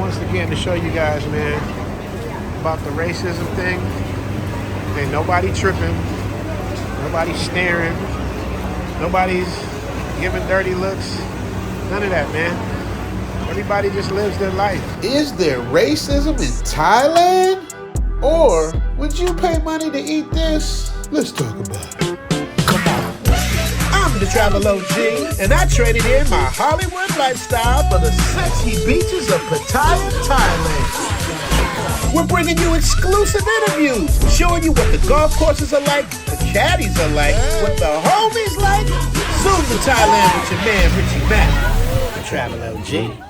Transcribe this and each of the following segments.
once again to show you guys, man, about the racism thing. Ain't nobody tripping, nobody's staring, nobody's giving dirty looks. None of that, man. Everybody just lives their life. Is there racism in Thailand? Or would you pay money to eat this? Let's talk about it. I'm the Travel OG, and I traded in my Hollywood lifestyle for the sexy beaches of Pattaya, Thailand. We're bringing you exclusive interviews, showing you what the golf courses are like, the caddies are like, what the homies like. Soon to Thailand with your man Richie Mack, the Travel OG.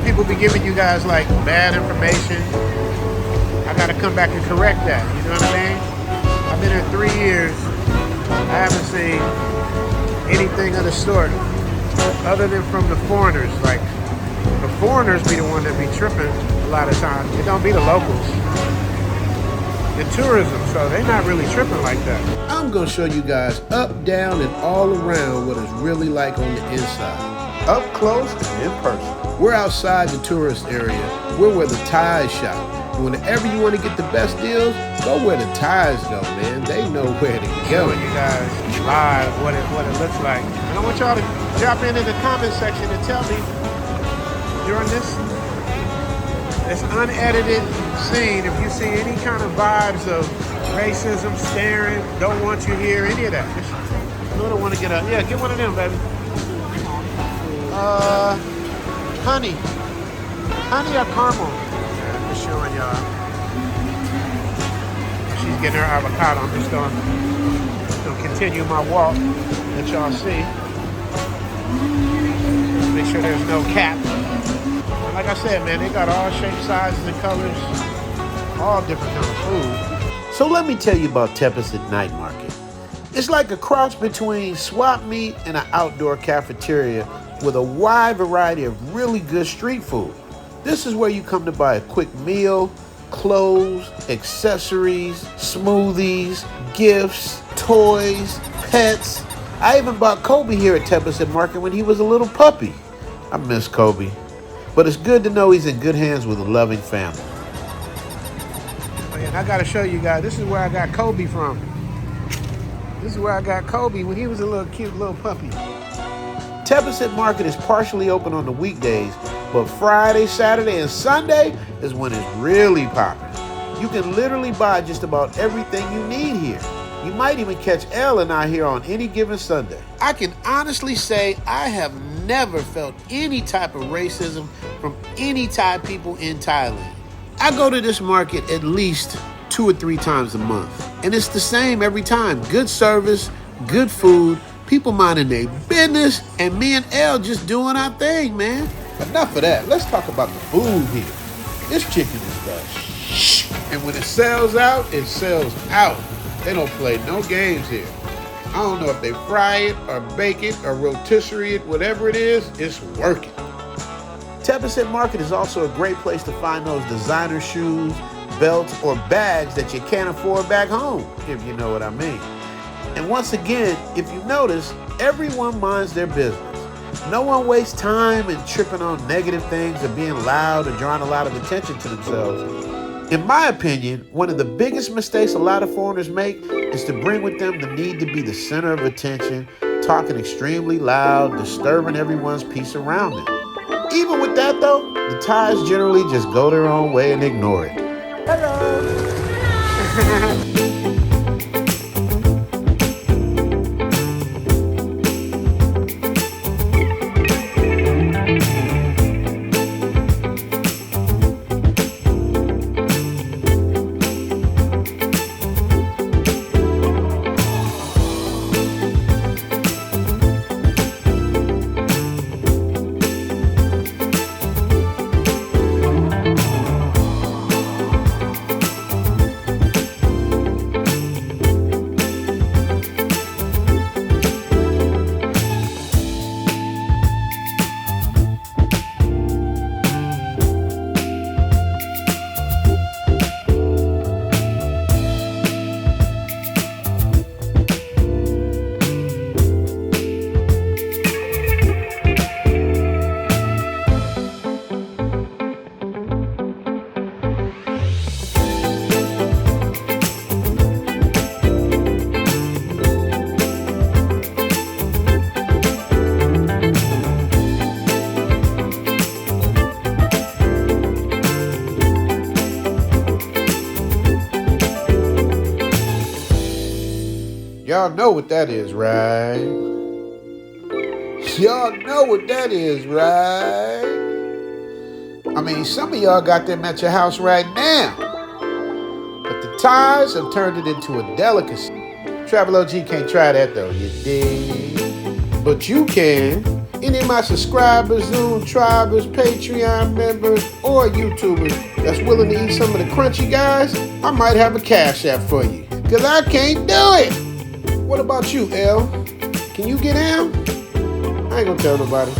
People be giving you guys like bad information. I gotta come back and correct that. You know what I mean? I've been here 3 years. I haven't seen anything of the sort, other than from the foreigners. Like the foreigners be the one that be tripping a lot of times. It don't be the locals. The tourism, so they're not really tripping like that. I'm gonna show you guys up, down, and all around what it's really like on the inside, up close and in person. We're outside the tourist area. We're where the Thais shop. And whenever you want to get the best deals, go where the Thais go, man. They know where to go. Showing you guys live what it looks like. And I want y'all to drop in the comment section and tell me during this unedited scene if you see any kind of vibes of racism, staring, don't want you here, any of that. I don't want to get up. Yeah, get one of them, baby. Honey or caramel? I'm just showing y'all. She's getting her avocado. I'm just gonna continue my walk. Let y'all see. Make sure there's no cap. And like I said, man, they got all shapes, sizes, and colors. All different kind of food. So let me tell you about Tepesit Night Market. It's like a cross between swap meet and an outdoor cafeteria with a wide variety of really good street food. This is where you come to buy a quick meal, clothes, accessories, smoothies, gifts, toys, pets. I even bought Kobe here at Tepesit Market when he was a little puppy. I miss Kobe, but it's good to know he's in good hands with a loving family. And I gotta show you guys, this is where I got Kobe from. This is where I got Kobe when he was a little cute little puppy. Tepesit Market is partially open on the weekdays, but Friday, Saturday, and Sunday is when it's really popping. You can literally buy just about everything you need here. You might even catch Elle and I here on any given Sunday. I can honestly say I have never felt any type of racism from any Thai people in Thailand. I go to this market at least 2 or 3 times a month, and it's the same every time. Good service, good food, people minding their business, and me and Elle just doing our thing, man. Enough of that. Let's talk about the food here. This chicken is the shh. And when it sells out, it sells out. They don't play no games here. I don't know if they fry it or bake it or rotisserie it, whatever it is, it's working. Tepesit Market is also a great place to find those designer shoes, belts, or bags that you can't afford back home, if you know what I mean. And once again, if you notice, everyone minds their business. No one wastes time in tripping on negative things or being loud or drawing a lot of attention to themselves. In my opinion, one of the biggest mistakes a lot of foreigners make is to bring with them the need to be the center of attention, talking extremely loud, disturbing everyone's peace around them. Even with that though, the Thais generally just go their own way and ignore it. Hello. Y'all know what that is, right? Y'all know what that is, right? I mean, some of y'all got them at your house right now. But the Thais have turned it into a delicacy. Travel OG can't try that though, you dig? But you can. Any of my subscribers, Zoom tribers, Patreon members, or YouTubers that's willing to eat some of the crunchy guys, I might have a cash app for you. Cause I can't do it. What about you, L? Can you get down? I ain't gonna tell nobody.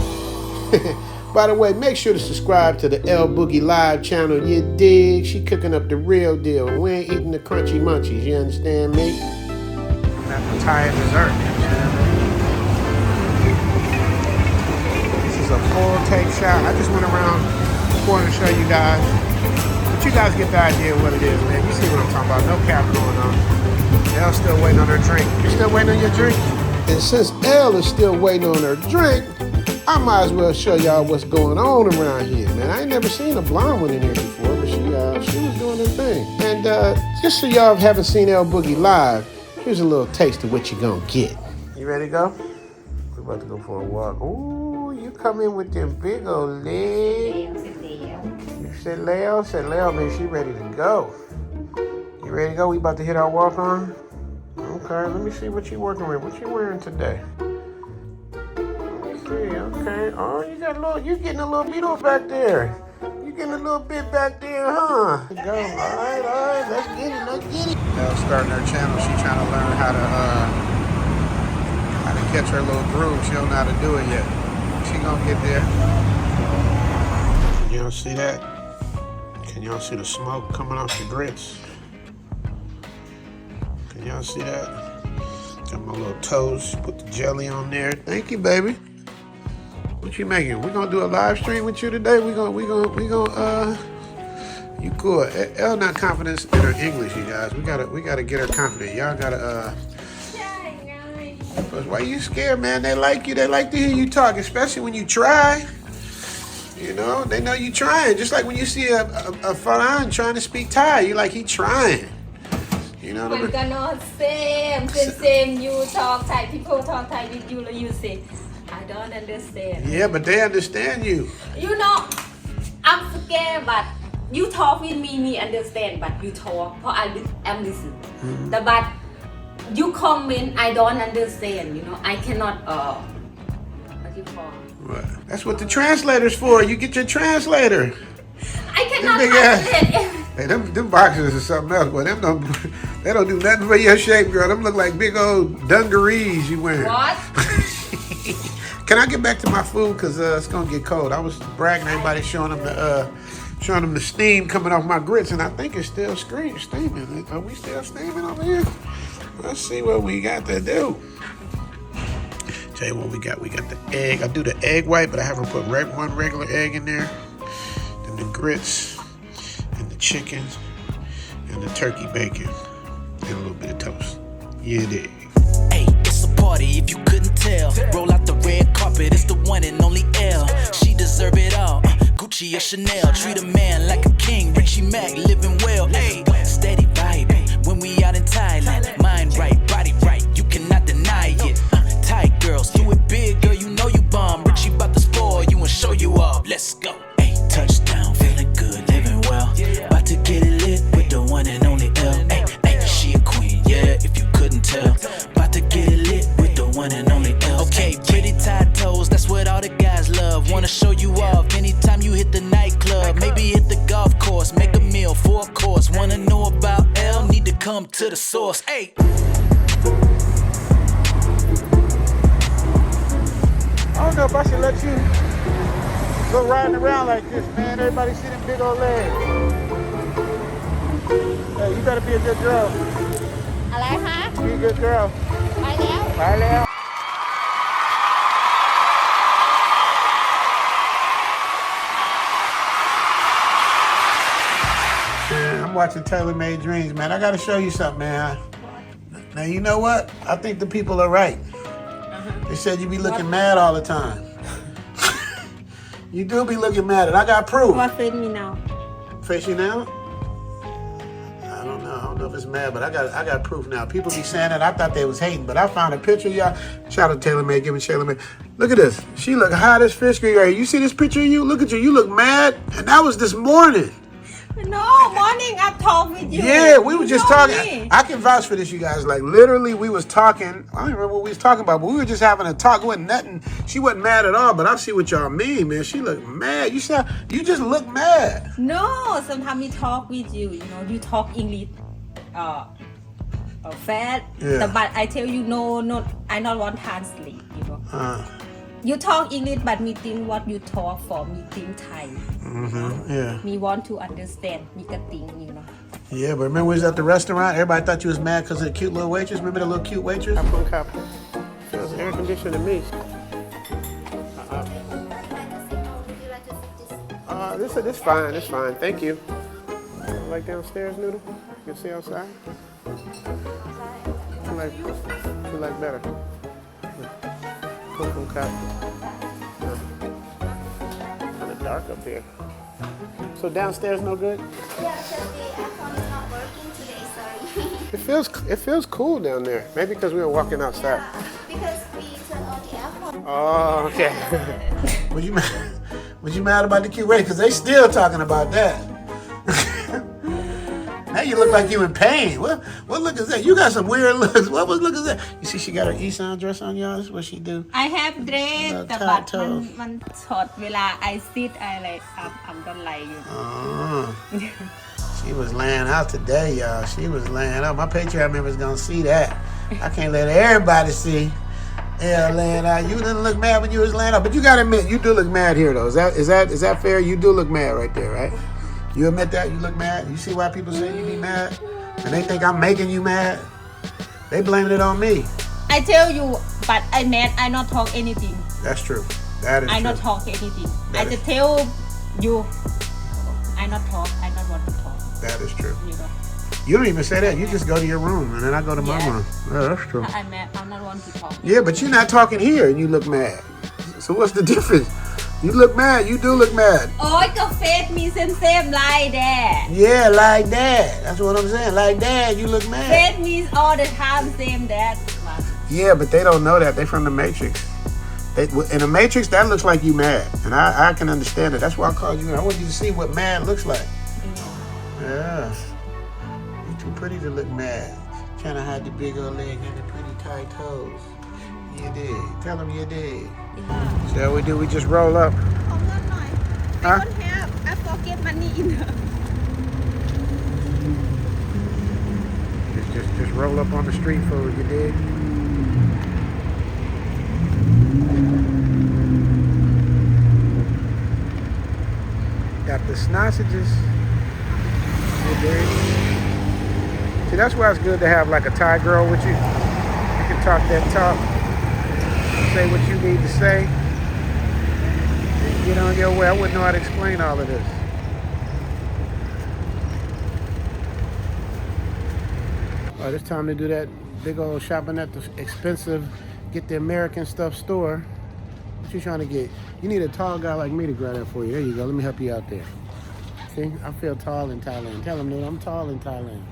By the way, make sure to subscribe to the L Boogie Live channel, you dig? She cooking up the real deal. We ain't eating the crunchy munchies, you understand me? That's the Thai dessert. This is a full take shot. I just went around the corner to show you guys. But you guys get the idea of what it is, man. You see what I'm talking about. No cap going on. Elle's still waiting on her drink. You still waiting on your drink? And since Elle is still waiting on her drink, I might as well show y'all what's going on around here, man. I ain't never seen a blonde one in here before, but she was doing her thing. And just so y'all haven't seen L Boogie live, here's a little taste of what you're gonna get. You ready to go? We're about to go for a walk. Ooh, you come in with them big old legs. You said Leo? Said Leo, man, she ready to go. You ready to go? We about to hit our walk on? Okay, let me see what you working with. What you wearing today? Okay. Oh, you getting a little beat off back there. You getting a little bit back there, huh? Go. All right. Let's get it. Elle's starting her channel. She's trying to learn how to catch her little groove. She don't know how to do it yet. She gonna get there. Can y'all see that? Can y'all see the smoke coming off the grits? Can y'all see that? Got my little toast. Put the jelly on there. Thank you, baby. What you making? We gonna do a live stream with you today? We gonna you cool. Elle not confident in her English, you guys. We gotta get her confident. Y'all gotta why you scared, man? They like you. They like to hear you talk, especially when you try. You know, they know you trying. Just like when you see a Faran trying to speak Thai, you like he trying. You know what I mean? Same. You talk Thai, people talk Thai with you, you say, I don't understand. Yeah, but they understand you. You know, I'm scared, but you talk with me understand, but you talk, because I'm listening. Mm-hmm. But you comment, I don't understand, you know, I cannot, what you call? What? That's what the translator's for. You get your translator. I cannot understand. Hey, them boxers are something else, boy. They don't do nothing for your shape, girl. Them look like big old dungarees you wearing. What? Can I get back to my food? Because it's going to get cold. I was bragging everybody, showing them the steam coming off my grits, and I think it's still steaming. Are we still steaming over here? Let's see what we got to do. Tell you what we got. We got the egg. I do the egg white, but I haven't put one regular egg in there. Then the grits. And the chicken, and the turkey bacon, and a little bit of toast. Yeah, it is. Hey, it's a party if you couldn't tell. Roll out the red carpet, it's the one and only L. She deserve it all. Gucci or Chanel, treat a man like a king. Richie Mac, living well. Hey, steady vibing when we out in Thailand. Mind right, body right, you cannot deny it. Thai girls, do it big, girl, you know you bomb. Richie about to spoil you and show you off. Let's go. Hey, touchdown, feeling good, living well. About to get it lit with the one and only L. Hey, she a queen, yeah, if you couldn't tell. About to get it lit with the one and only L. Okay, pretty tied toes, that's what all the guys love. Wanna show you off anytime you hit the nightclub. Maybe hit the golf course, make a meal for a course. Wanna know about L, need to come to the source. Hey. I don't know if I should let you go riding around like this, man. Everybody see them big old legs. Hey, you better be a good girl. อะไรคะ Be a good girl. ไปแล้ว Man, I'm watching Taylor Made Dreams, man. I got to show you something, man. Now, you know what? I think the people are right. They said you be looking mad all the time. You do be looking mad, and I got proof. What fit me now? Face you now? I don't know if this mad, but I got proof now. People be saying that. I thought they was hating, but I found a picture, y'all. Shout out to Taylor May, give me Taylor May. Look at this. She look hot as fish right here. You see this picture of you? Look at you. You look mad, and that was this morning. No, morning I talked with you. Yeah, we were just know talking. me. I can vouch for this, you guys. Like, literally, we was talking. I don't remember what we was talking about, but we were just having a talk. It wasn't nothing. She wasn't mad at all, but I see what y'all mean, man. She looked mad. You just look mad. No, sometimes we talk with you. You know, you talk English, fast. Yeah. But I tell you, no, I not want to translate. You know. You talk English, but me think what you talk for me think Thai. Yeah. Me want to understand. Me can think, you know. Yeah, but remember we was at the restaurant? Everybody thought you was mad because of the cute little waitress. Remember the little cute waitress? Cup. Feels air conditioned to me. This fine. It's fine. Thank you. Like downstairs, Noodle? You can see outside? You like better. Cocoa cup. Kind of dark up here. So downstairs no good? Yeah, because the aircon is not working today, sorry. It feels cool down there. Maybe because we were walking outside. Because we turned on the aircon. Oh, okay. Was you mad about the cute waitress? Because they still talking about that. Now you look like you in pain. What look is that? You got some weird looks. What look is that? You see she got her Isan dress on, y'all? That's what she do. I have dress, tight but toes. มันช็อตเวลา I sit I like I'm don't like you. She was laying out today, y'all. She was laying out. My Patreon members gonna see that. I can't let everybody see. Yeah, laying out. You didn't look mad when you was laying out, but you gotta admit you do look mad here though. Is that fair? You do look mad right there, right? You admit that? You look mad? You see why people say you be mad? And they think I'm making you mad? They blaming it on me. I tell you, but I mad. I not talk anything. That's true. That is I true. not talk anything. That I is- just tell you, I not talk. I not want to talk. That is true. You know. You don't even say that. You just go to your room, and then I go to my Yeah. room. Yeah, that's true. I'm mad. I'm not want to talk. Yeah, but you're not talking here, and you look mad. So what's the difference? You look mad. You do look mad. โอ๊ยก็เฟซมีเซมๆ like that. Yeah, like that. That's what I'm saying. Like that, you look mad. Fez me all the time same that. Yeah, but they don't know that. They from the Matrix. In the Matrix, that looks like you mad, and I can understand it. That's why I called you. I want you to see what mad looks like. Yeah, you too pretty to look mad. Trying to hide the big old leg and the pretty tight toes. You did. Tell them you did. So what we do? We just roll up. ขอเงินหน่อย I Huh? don't have. I forget money in her. Just roll up on the street food. You did. Got the sausages. You did. See, that's why it's good to have like a Thai girl with you. You can talk that talk, say what you need to say, and get on your way. I wouldn't know how to explain all of this. Oh, it's time to do that big old shopping at the expensive, get the American stuff store. What you trying to get? You need a tall guy like me to grab that for you. There you go. Let me help you out there. See, I feel tall in Thailand. Tell them, dude, I'm tall in Thailand.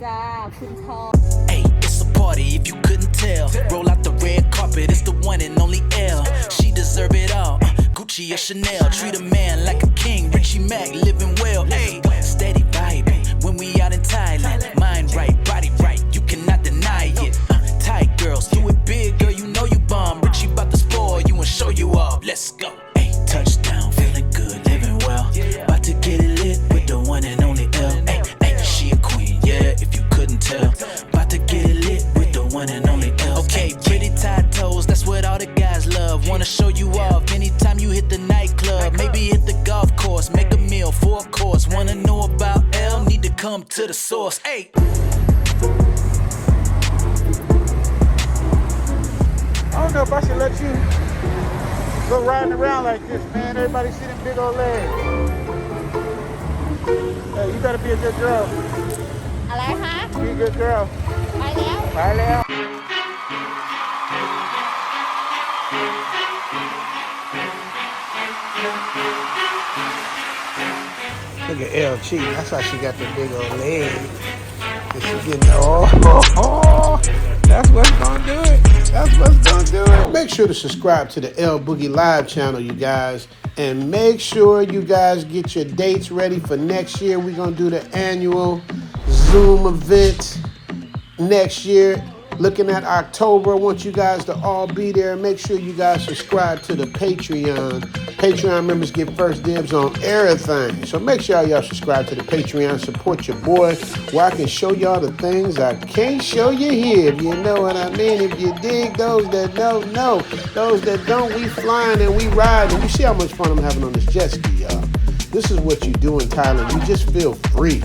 จ้าคุณทอง Hey, it's a party if you couldn't tell. Roll out the red carpet, it's the one and only L. She deserve it all. Gucci or Chanel, treat a man like a king. Richie Mac, living well. Hey, steady vibing when we out in Thailand. Mind right, body right, you cannot deny it. Thai girls, do it big, girl, you know you bomb. Richie about to spoil you and show you off. Let's go. Hey, touchdown, feeling good, living well. About to get it lit with the one and only L. Hey, she a queen, yeah, if you couldn't tell. About to get it lit with the one and only L. Okay, pretty tight toes, that's what all the guys love. Wanna show you off anytime you hit the nightclub. Maybe hit the golf course, make a meal for a course. Wanna know about L? Need to come to the source. Hey. I don't know if I should let you go riding around like this, man. Everybody see them big old legs. Hey, you better be a good girl. อะไรคะ Be a good girl. ไปแล้ว Bye now. Look at L cheek. That's why she got the big old leg. That's what's gonna do it. That's what's gonna do it. Make sure to subscribe to the L Boogie Live channel, you guys. And make sure you guys get your dates ready for next year. We're gonna do the annual Zoom event next year. Looking at October, I want you guys to all be there. Make sure you guys subscribe to the Patreon. Patreon members get first dibs on everything. So make sure y'all subscribe to the Patreon. Support your boy where I can show y'all the things I can't show you here. If you know what I mean. If you dig, those that don't know. Those that don't, we flying and we riding. You see how much fun I'm having on this jet ski, y'all. This is what you do in Thailand. You just feel free.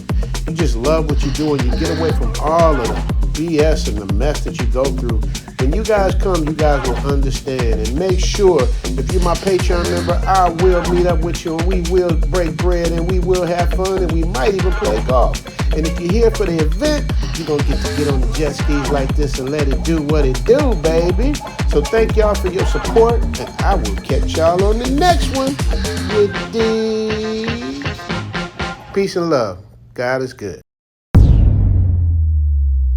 You just love what you do and you get away from all of the BS and the mess that you go through. When you guys come, you guys will understand. And make sure, if you're my Patreon member, I will meet up with you and we will break bread and we will have fun and we might even play golf. And if you're here for the event, you're going to get on the jet skis like this and let it do what it do, baby. So thank y'all for your support and I will catch y'all on the next one. You dig? Peace and love. God is good.